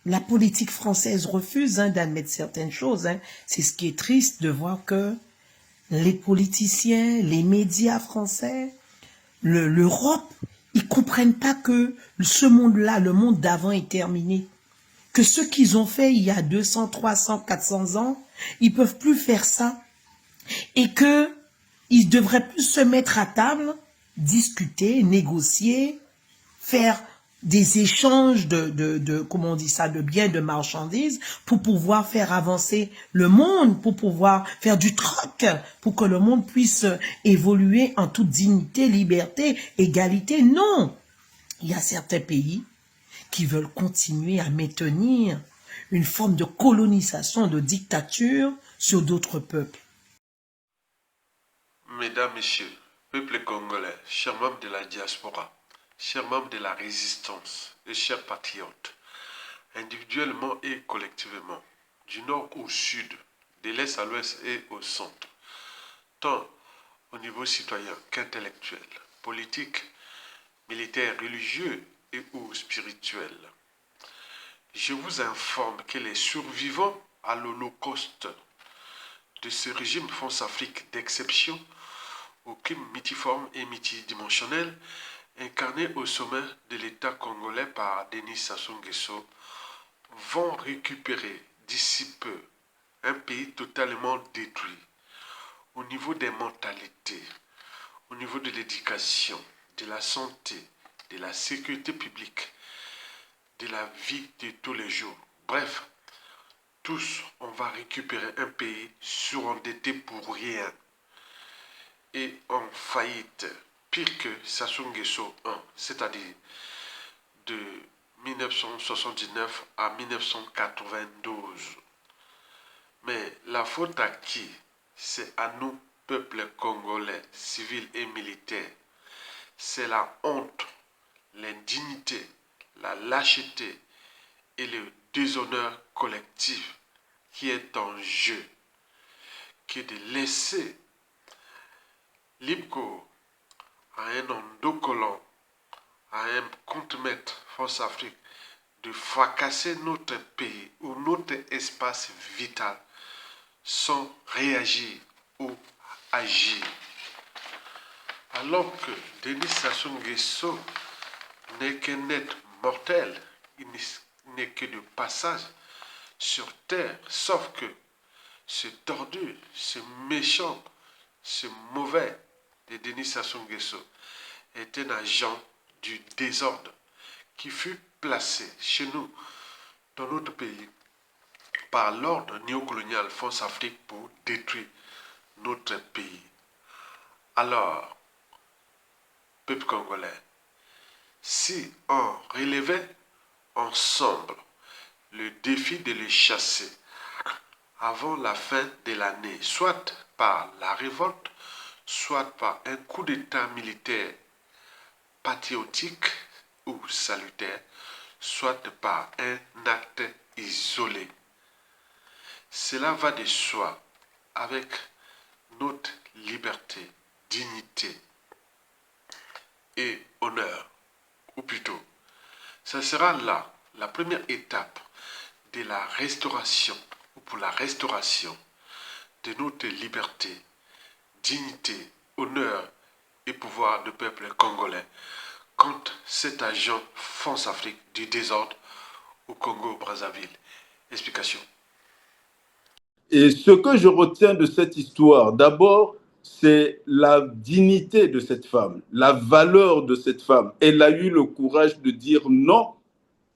la politique française refuse d'admettre certaines choses. C'est ce qui est triste de voir que les politiciens, les médias français, l'Europe, ils comprennent pas que ce monde-là, le monde d'avant est terminé. Que ce qu'ils ont fait il y a 200, 300, 400 ans, ils peuvent plus faire ça. Et que ils devraient plus se mettre à table, discuter, négocier, faire des échanges comment on dit ça, de biens, de marchandises, pour pouvoir faire avancer le monde, pour pouvoir faire du troc, pour que le monde puisse évoluer en toute dignité, liberté, égalité. Non! Il y a certains pays qui veulent continuer à maintenir une forme de colonisation, de dictature sur d'autres peuples. Mesdames, Messieurs, peuple congolais, chers membres de la diaspora, chers membres de la résistance et chers patriotes, individuellement et collectivement, du nord au sud, de l'est à l'ouest et au centre, tant au niveau citoyen qu'intellectuel, politique, militaire, religieux et ou spirituel. Je vous informe que les survivants à l'Holocauste de ce régime France-Afrique d'exception au crime multiforme et multidimensionnel incarné au sommet de l'État congolais par Denis Sassou Nguesso vont récupérer d'ici peu un pays totalement détruit au niveau des mentalités, au niveau de l'éducation, de la santé, de la sécurité publique, de la vie de tous les jours. Bref, tous, on va récupérer un pays surendetté pour rien et en faillite, pire que Sassou Nguesso 1, c'est-à-dire de 1979 à 1992. Mais la faute à qui? C'est à nous, peuple congolais, civils et militaires. C'est la honte, l'indignité, la lâcheté et le déshonneur collectif qui est en jeu, qui est de laisser libre cours à un endocollant, à un contre-maître France-Afrique de fracasser notre pays ou notre espace vital sans réagir ou agir. Alors que Denis Sassou Nguesso n'est qu'un être mortel, il n'est que de passage sur terre, sauf que ce tordu, ce méchant, ce mauvais de Denis Sassou Nguesso est un agent du désordre qui fut placé chez nous, dans notre pays, par l'ordre néocolonial France-Afrique pour détruire notre pays. Alors, peuple congolais, si on relevait ensemble le défi de les chasser avant la fin de l'année, soit par la révolte, soit par un coup d'état militaire patriotique ou salutaire, soit par un acte isolé. Cela va de soi avec notre liberté, dignité et honneur, ou plutôt, ça sera là la première étape de la restauration, ou pour la restauration de notre liberté, dignité, honneur et pouvoir du peuple congolais contre cet agent France-Afrique du désordre au Congo-Brazzaville. Explication. Et ce que je retiens de cette histoire, d'abord, c'est la dignité de cette femme, la valeur de cette femme. Elle a eu le courage de dire non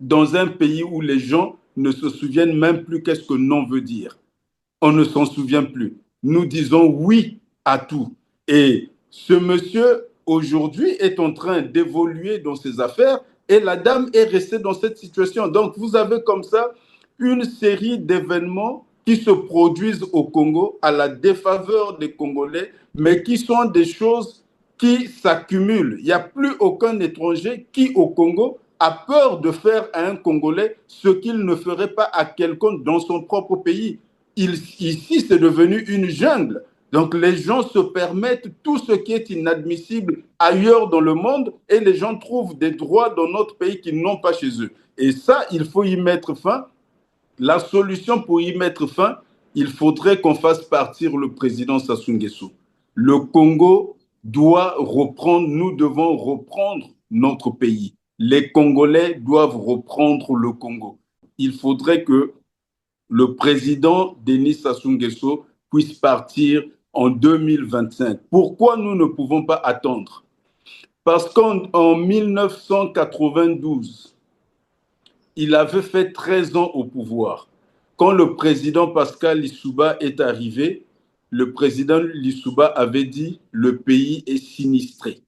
dans un pays où les gens ne se souviennent même plus qu'est-ce que non veut dire. On ne s'en souvient plus. Nous disons oui à tout. Et ce monsieur, aujourd'hui, est en train d'évoluer dans ses affaires et la dame est restée dans cette situation. Donc, vous avez comme ça une série d'événements qui se produisent au Congo à la défaveur des Congolais, mais qui sont des choses qui s'accumulent. Il n'y a plus aucun étranger qui, au Congo, a peur de faire à un Congolais ce qu'il ne ferait pas à quelqu'un dans son propre pays. Ici, c'est devenu une jungle. Donc les gens se permettent tout ce qui est inadmissible ailleurs dans le monde et les gens trouvent des droits dans notre pays qu'ils n'ont pas chez eux. Et ça, il faut y mettre fin. La solution pour y mettre fin, il faudrait qu'on fasse partir le président Sassou Nguesso. Le Congo doit reprendre, nous devons reprendre notre pays. Les Congolais doivent reprendre le Congo. Il faudrait que le président Denis Sassou Nguesso puisse partir en 2025. Pourquoi nous ne pouvons pas attendre? Parce qu'en 1992, il avait fait 13 ans au pouvoir. Quand le président Pascal Lissouba est arrivé, le président Lissouba avait dit « le pays est sinistré ».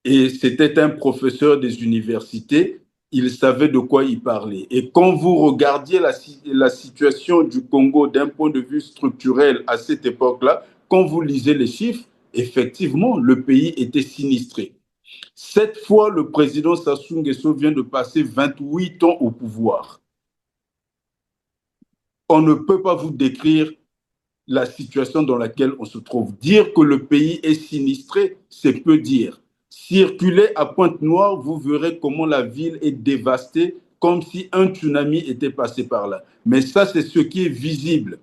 Et c'était un professeur des universités, il savait de quoi il parlait. Et quand vous regardiez la situation du Congo d'un point de vue structurel à cette époque-là, quand vous lisez les chiffres, effectivement, le pays était sinistré. Cette fois, le président Sassou Nguesso vient de passer 28 ans au pouvoir. On ne peut pas vous décrire la situation dans laquelle on se trouve. Dire que le pays est sinistré, c'est peu dire. Circulez à Pointe-Noire, vous verrez comment la ville est dévastée, comme si un tsunami était passé par là. Mais ça, c'est ce qui est visible.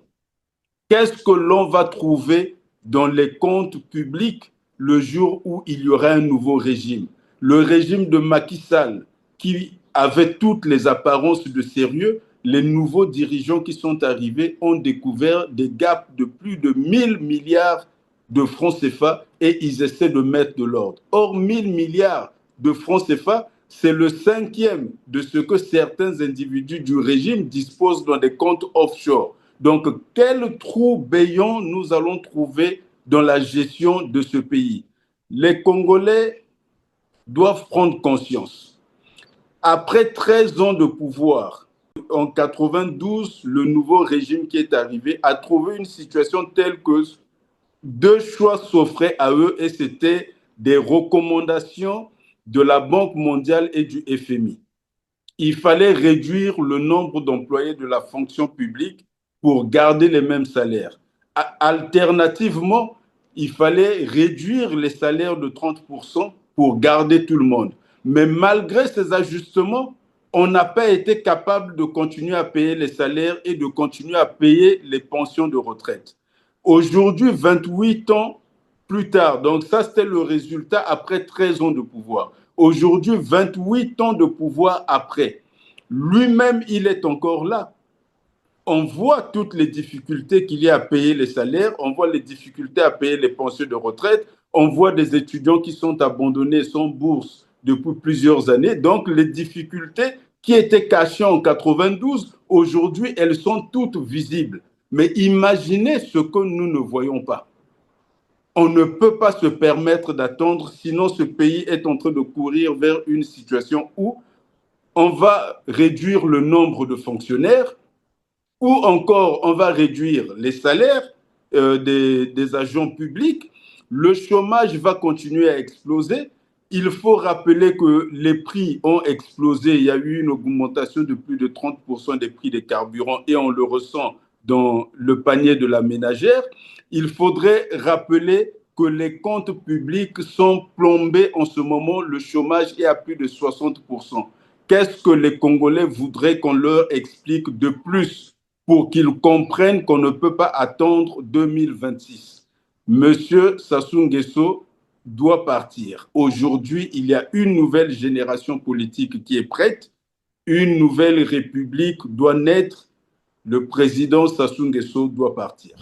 Qu'est-ce que l'on va trouver dans les comptes publics le jour où il y aura un nouveau régime? Le régime de Macky Sall, qui avait toutes les apparences de sérieux, les nouveaux dirigeants qui sont arrivés ont découvert des gaps de plus de 1000 milliards de francs CFA et ils essaient de mettre de l'ordre. Or, 1000 milliards de francs CFA, c'est le 5e de ce que certains individus du régime disposent dans des comptes offshore. Donc, quel trou béant nous allons trouver dans la gestion de ce pays? Les Congolais doivent prendre conscience. Après 13 ans de pouvoir, en 92, le nouveau régime qui est arrivé a trouvé une situation telle que deux choix s'offraient à eux et c'était des recommandations de la Banque mondiale et du FMI. Il fallait réduire le nombre d'employés de la fonction publique pour garder les mêmes salaires. Alternativement, il fallait réduire les salaires de 30% pour garder tout le monde. Mais malgré ces ajustements, on n'a pas été capable de continuer à payer les salaires et de continuer à payer les pensions de retraite. Aujourd'hui, 28 ans plus tard, donc ça c'était le résultat après 13 ans de pouvoir. Aujourd'hui, 28 ans de pouvoir après, lui-même il est encore là. On voit toutes les difficultés qu'il y a à payer les salaires, on voit les difficultés à payer les pensions de retraite, on voit des étudiants qui sont abandonnés sans bourse depuis plusieurs années. Donc les difficultés qui étaient cachées en 92, aujourd'hui elles sont toutes visibles. Mais imaginez ce que nous ne voyons pas. On ne peut pas se permettre d'attendre, sinon ce pays est en train de courir vers une situation où on va réduire le nombre de fonctionnaires, ou encore on va réduire les salaires des agents publics, le chômage va continuer à exploser. Il faut rappeler que les prix ont explosé, il y a eu une augmentation de plus de 30% des prix des carburants et on le ressent dans le panier de la ménagère. Il faudrait rappeler que les comptes publics sont plombés en ce moment, le chômage est à plus de 60%. Qu'est-ce que les Congolais voudraient qu'on leur explique de plus pour qu'ils comprennent qu'on ne peut pas attendre 2026? Monsieur Sassou Nguesso doit partir. Aujourd'hui, il y a une nouvelle génération politique qui est prête. Une nouvelle république doit naître. Le président Sassou Nguesso doit partir.